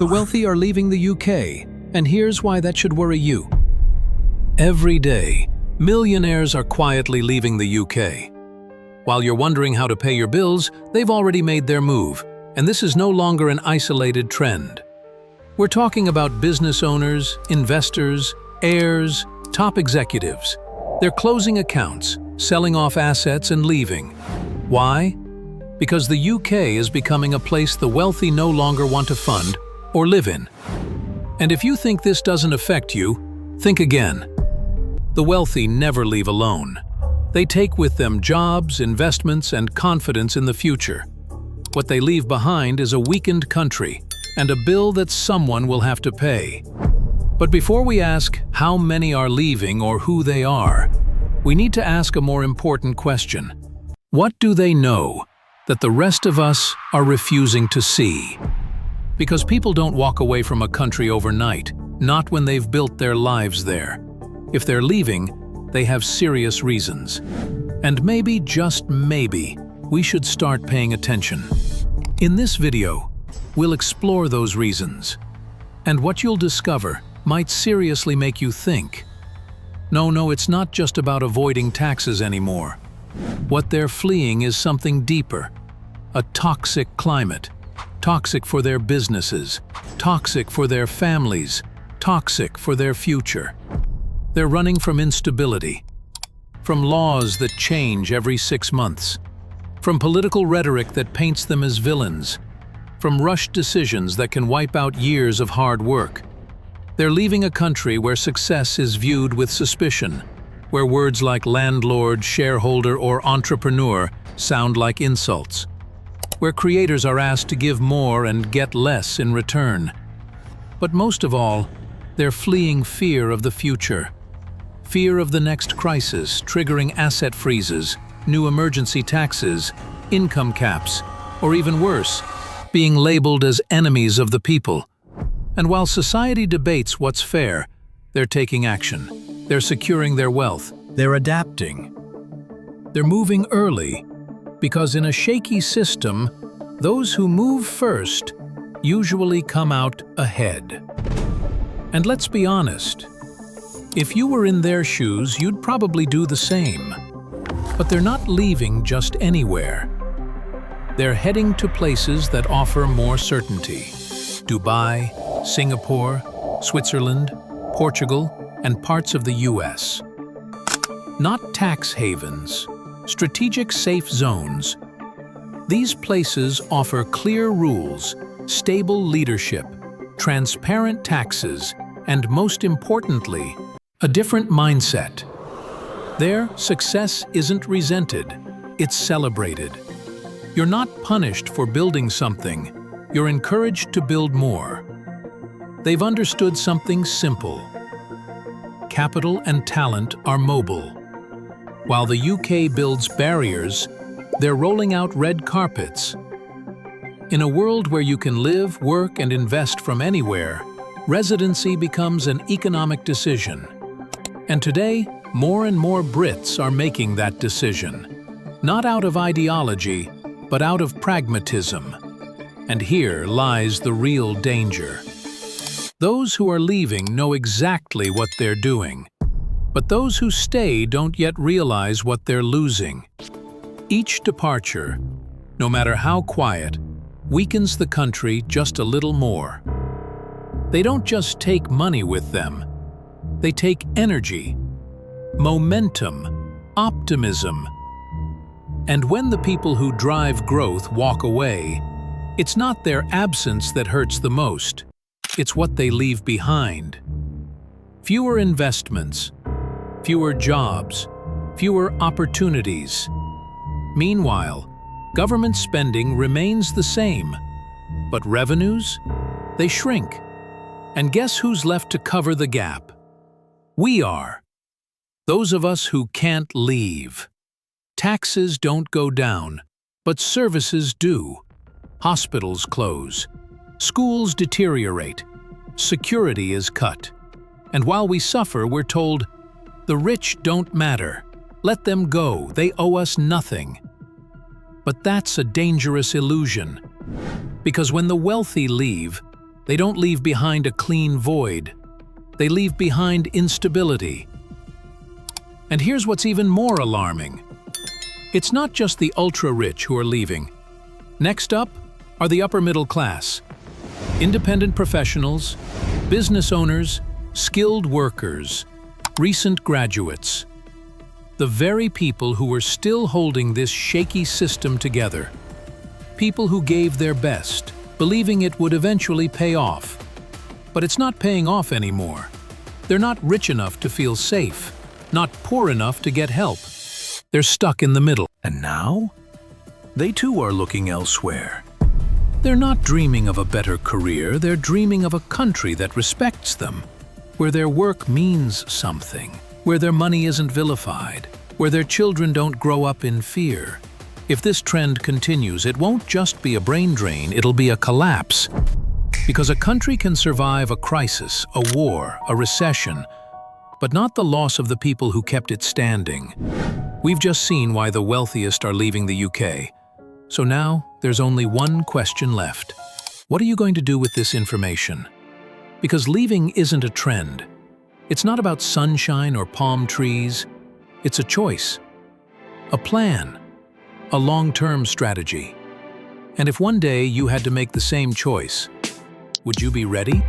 The wealthy are leaving the UK, and here's why that should worry you. Every day, millionaires are quietly leaving the UK. While you're wondering how to pay your bills, they've already made their move, and this is no longer an isolated trend. We're talking about business owners, investors, heirs, top executives. They're closing accounts, selling off assets and leaving. Why? Because the UK is becoming a place the wealthy no longer want to fund or live in. And if you think this doesn't affect you, think again. The wealthy never leave alone. They take with them jobs, investments, and confidence in the future. What they leave behind is a weakened country and a bill that someone will have to pay. But before we ask how many are leaving or who they are, we need to ask a more important question. What do they know that the rest of us are refusing to see? Because people don't walk away from a country overnight, not when they've built their lives there. If they're leaving, they have serious reasons. And maybe, just maybe, we should start paying attention. In this video, we'll explore those reasons. And what you'll discover might seriously make you think. No, it's not just about avoiding taxes anymore. What they're fleeing is something deeper. A toxic climate. Toxic for their businesses. Toxic for their families. Toxic for their future. They're running from instability. From laws that change every 6 months. From political rhetoric that paints them as villains. From rushed decisions that can wipe out years of hard work. They're leaving a country where success is viewed with suspicion, where words like landlord, shareholder, or entrepreneur sound like insults, where creators are asked to give more and get less in return. But most of all, they're fleeing fear of the future. Fear of the next crisis, triggering asset freezes, new emergency taxes, income caps, or even worse, being labeled as enemies of the people. And while society debates what's fair, they're taking action. They're securing their wealth. They're adapting. They're moving early, because in a shaky system, those who move first usually come out ahead. And let's be honest, if you were in their shoes, you'd probably do the same. But they're not leaving just anywhere. They're heading to places that offer more certainty. Dubai, Singapore, Switzerland, Portugal, and parts of the US. Not tax havens, strategic safe zones. These places offer clear rules, stable leadership, transparent taxes, and most importantly, a different mindset. There, success isn't resented, it's celebrated. You're not punished for building something, you're encouraged to build more. They've understood something simple. Capital and talent are mobile. While the UK builds barriers, they're rolling out red carpets. In a world where you can live, work, and invest from anywhere, residency becomes an economic decision. And today, more and more Brits are making that decision. Not out of ideology, but out of pragmatism. And here lies the real danger. Those who are leaving know exactly what they're doing. But those who stay don't yet realize what they're losing. Each departure, no matter how quiet, weakens the country just a little more. They don't just take money with them. They take energy, momentum, optimism. And when the people who drive growth walk away, it's not their absence that hurts the most. It's what they leave behind. Fewer investments, fewer jobs, fewer opportunities. Meanwhile, government spending remains the same, but revenues? They shrink. And guess who's left to cover the gap? We are. Those of us who can't leave. Taxes don't go down, but services do. Hospitals close. Schools deteriorate. Security is cut. And while we suffer, we're told, the rich don't matter. Let them go. They owe us nothing. But that's a dangerous illusion. Because when the wealthy leave, They don't leave behind a clean void. They leave behind instability. And here's what's even more alarming. It's not just the ultra-rich who are leaving. Next up are the upper middle class. Independent professionals, business owners, skilled workers, recent graduates. The very people who were still holding this shaky system together. People who gave their best, believing it would eventually pay off. But it's not paying off anymore. They're not rich enough to feel safe, not poor enough to get help. They're stuck in the middle. And now? They too are looking elsewhere. They're not dreaming of a better career, they're dreaming of a country that respects them, where their work means something, where their money isn't vilified, where their children don't grow up in fear. If this trend continues, it won't just be a brain drain, it'll be a collapse. Because a country can survive a crisis, a war, a recession, but not the loss of the people who kept it standing. We've just seen why the wealthiest are leaving the UK. So now, there's only one question left. What are you going to do with this information? Because leaving isn't a trend. It's not about sunshine or palm trees. It's a choice, a plan, a long-term strategy. And if one day you had to make the same choice, would you be ready?